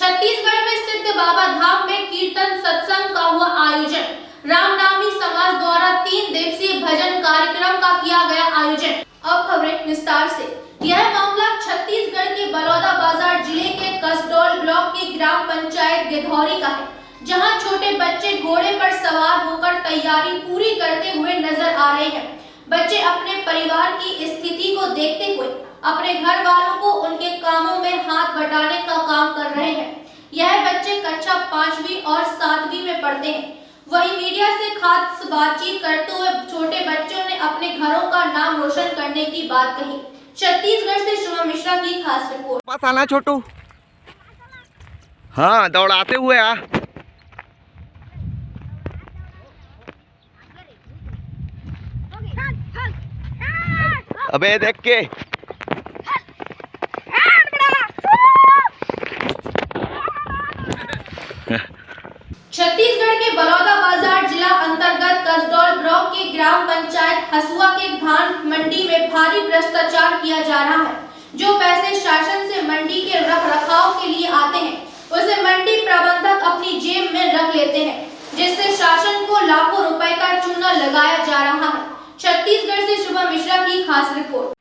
छत्तीसगढ़ में सिद्ध बाबा धाम में कीर्तन सत्संग का हुआ आयोजन। रामनामी समाज द्वारा 3 दिवसीय भजन कार्यक्रम का किया गया आयोजन। अब खबरें विस्तार से। यह मामला छत्तीसगढ़ के बलौदाबाजार जिले के कसडोल ब्लॉक की ग्राम पंचायत गिधौरी का है, जहां छोटे बच्चे घोड़े पर सवार होकर तैयारी पूरी करते हुए नजर आ रहे हैं। बच्चे अपने परिवार की स्थिति को देखते हुए अपने घर वालों को उनके कामों में हाथ बटाने का काम कर रहे हैं। यह बच्चे कक्षा 5वीं और 7वीं में पढ़ते हैं। वहीं मीडिया से खास बातचीत करते हुए छोटे बच्चों ने अपने घरों का नाम रोशन करने की बात कही। छत्तीसगढ़ से शुभम मिश्रा की खास रिपोर्ट। पास आना छोटू। हाँ, दौड़ाते हुए आ। अबे देख के छत्तीसगढ़ के बलौदाबाजार जिला अंतर्गत कसडोल ब्लॉक के ग्राम पंचायत हसुआ के धान मंडी में भारी भ्रष्टाचार किया जा रहा है। जो पैसे शासन से मंडी के रखरखाव के लिए आते हैं, उसे मंडी प्रबंधक अपनी जेब में रख लेते हैं, जिससे शासन को लाखों रुपए का चूना लगाया जा रहा है। छत्तीसगढ़ से शुभम मिश्रा की खास रिपोर्ट।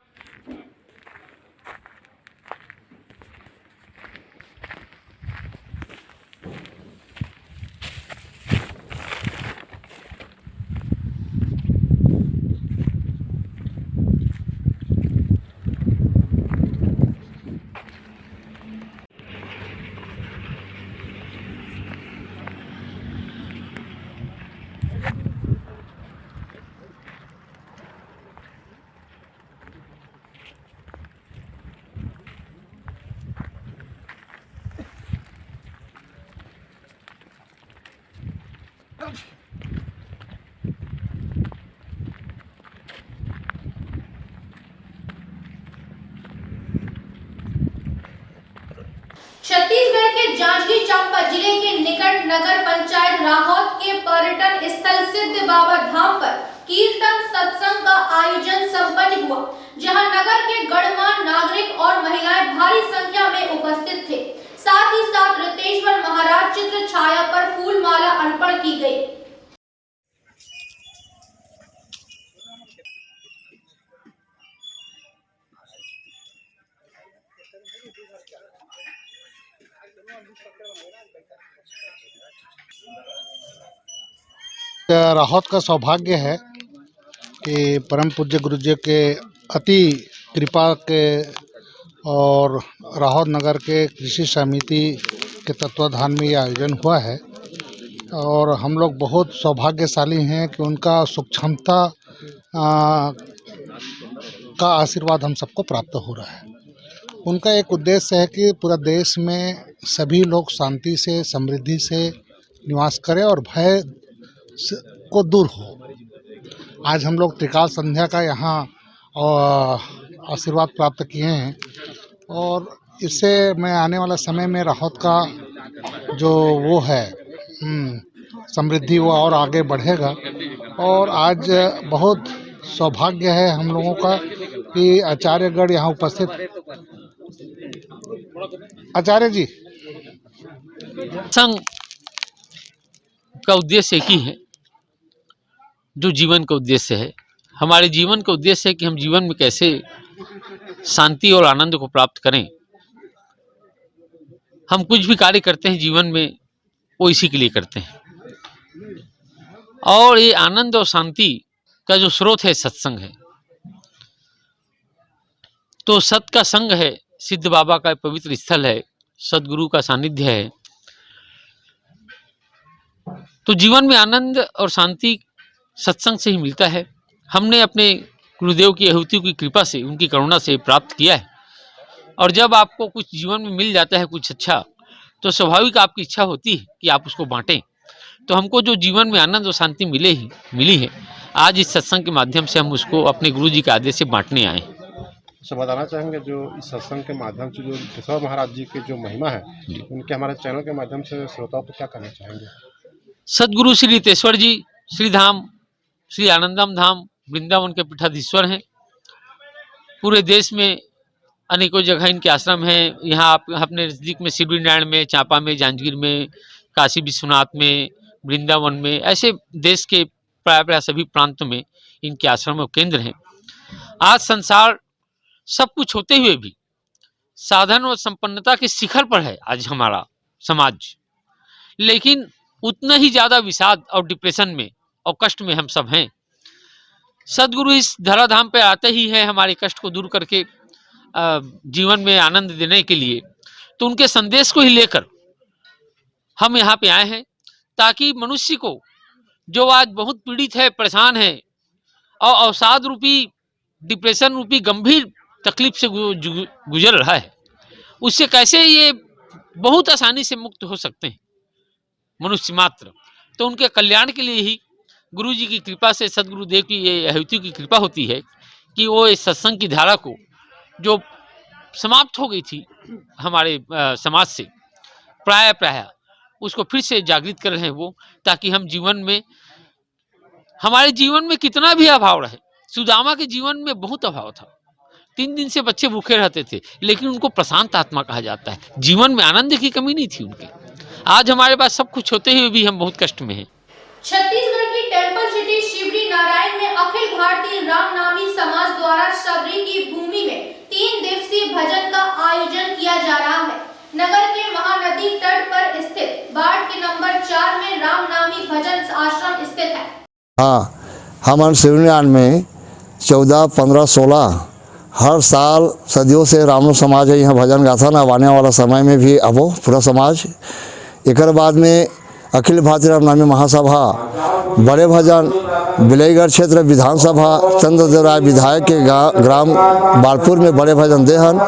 छत्तीसगढ़ के जांजगीर चांपा जिले के निकट नगर पंचायत राहौत के पर्यटन स्थल सिद्ध बाबा धाम पर कीर्तन सत्संग का आयोजन संपन्न हुआ, जहां नगर के गणमान्य नागरिक और महिलाएं भारी संख्या में उपस्थित थे। साथ ही साथ रतेश्वर महाराज चित्र छाया पर फूल माला अर्पण की गई। राहौत का सौभाग्य है कि परम पूज्य गुरु जी के अति कृपा के और राहौत नगर के कृषि समिति के तत्वाधान में ये आयोजन हुआ है और हम लोग बहुत सौभाग्यशाली हैं कि उनका सूक्ष्मता का आशीर्वाद हम सबको प्राप्त हो रहा है। उनका एक उद्देश्य है कि पूरा देश में सभी लोग शांति से समृद्धि से निवास करें और भय को दूर हो। आज हम लोग त्रिकाल संध्या का यहाँ आशीर्वाद प्राप्त किए हैं और इससे मैं आने वाला समय में राहौत का जो वो है समृद्धि वो और आगे बढ़ेगा। और आज बहुत सौभाग्य है हम लोगों का कि आचार्यगढ़ यहाँ उपस्थित। आचार्य जी, संघ का उद्देश्य एक ही है, जो जीवन का उद्देश्य है। हमारे जीवन का उद्देश्य है कि हम जीवन में कैसे शांति और आनंद को प्राप्त करें। हम कुछ भी कार्य करते हैं जीवन में, वो इसी के लिए करते हैं। और ये आनंद और शांति का जो स्रोत है सत्संग है। तो सत का संग है, सिद्ध बाबा का पवित्र स्थल है, सदगुरु का सानिध्य है। तो जीवन में आनंद और शांति सत्संग से ही मिलता है। हमने अपने गुरुदेव की अहूतियों की कृपा से, उनकी करुणा से प्राप्त किया है। और जब आपको कुछ जीवन में मिल जाता है कुछ अच्छा, तो स्वाभाविक आपकी इच्छा होती है कि आप उसको बांटें। तो हमको जो जीवन में आनंद और शांति मिली है, आज इस सत्संग के माध्यम से हम उसको अपने गुरु जी के आदेश से बांटने आए। अच्छा, बताना चाहेंगे जो इस सत्संग के माध्यम से जो केशव महाराज जी की जो महिमा है, उनके हमारे चैनल के माध्यम से श्रोताओं को क्या कहना चाहेंगे? सदगुरु श्री रितेश्वर जी श्री धाम श्री आनंदम धाम वृंदावन के पीठाधीश्वर हैं। पूरे देश में अनेकों जगह इनके आश्रम हैं। यहाँ आप अपने नज़दीक में सिद्धि नारायण में, चांपा में, जांजगीर में, काशी विश्वनाथ में, वृंदावन में, ऐसे देश के प्राय सभी प्रांतों में इनके आश्रम और केंद्र हैं। आज संसार सब कुछ होते हुए भी साधन और संपन्नता के शिखर पर है आज हमारा समाज, लेकिन उतना ही ज़्यादा विषाद और डिप्रेशन में और कष्ट में हम सब हैं। सदगुरु इस धराधाम पे आते ही हैं हमारे कष्ट को दूर करके जीवन में आनंद देने के लिए। तो उनके संदेश को ही लेकर हम यहाँ पे आए हैं, ताकि मनुष्य को जो आज बहुत पीड़ित है, परेशान है और अवसाद रूपी, डिप्रेशन रूपी गंभीर तकलीफ से गुजर रहा है, उससे कैसे ये बहुत आसानी से मुक्त हो सकते हैं मनुष्य मात्र। तो उनके कल्याण के लिए ही गुरु जी की कृपा से, सदगुरुदेव की ये अहूति की कृपा होती है कि वो इस सत्संग की धारा को जो समाप्त हो गई थी हमारे समाज से प्राय उसको फिर से जागृत कर रहे हैं वो, ताकि हम जीवन में, हमारे जीवन में कितना भी अभाव रहे, सुदामा के जीवन में बहुत अभाव था, 3 दिन से बच्चे भूखे रहते थे, लेकिन उनको प्रशांत आत्मा कहा जाता है। जीवन में आनंद की कमी नहीं थी उनके। आज हमारे पास सब कुछ होते हुए भी हम बहुत कष्ट में हैं। छत्तीसगढ़ की टेम्पल सिटी शिवड़ी नारायण में अखिल भारतीय रामनामी समाज द्वारा शबरी की भूमि में 3 दिवसीय भजन का आयोजन किया जा रहा है। नगर के महानदी तट पर स्थित वार्ड के नंबर 4 में रामनामी भजन आश्रम स्थित है। हाँ, हम शिवड़ी नारायण में 14, 15, 16 हर साल सदियों से रामनाम समाज है यहाँ भजन गाथा न। आने वाला समय में भी अबो पूरा समाज। एक बाद में अखिल भारतीय रामनामी महासभा बड़े भजन बिलईगढ़ क्षेत्र विधानसभा चंद्रदेव राय विधायक के ग्राम बालपुर में बड़े भजन देहन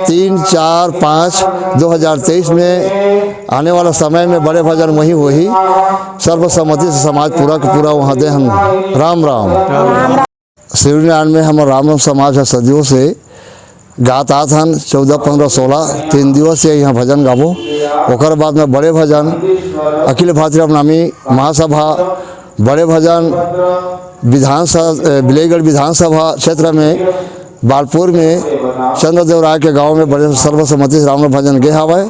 3, 4, 5 2023 में आने वाला समय में बड़े भजन वही सर्वसम्मति से समाज पूरा का पूरा वहाँ देहन। राम राम। शिवड़ी नारायण में हमारा रामनाम समाज है सदियों से गात आत हन 14, 15, 16 3 दिवसीय यहाँ भजन गाबो। ओकर बाद में बड़े भजन अखिल भारतीय रामनामी महासभा बड़े भजन विधानसभा बिलईगढ़ विधानसभा क्षेत्र में बालपुर में चंद्रदेव राय के गांव में बड़े सर्वसम्मति से रामनाम भजन गे हवा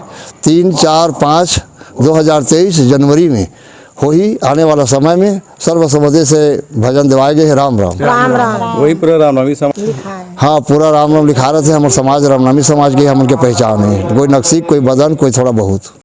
3, 4, 5 2023 जनवरी में हो ही। आने वाला समय में सर्वसम्मति से भजन दिवाए गए हैं। राम राम। राम राम। वही पूरा रामनामी समाज। हाँ, पूरा रामनाम लिखा रहे थे। हमारे समाज रामनामी समाज की हम उनके पहचान है। कोई नक्सी, कोई बदन, कोई थोड़ा बहुत।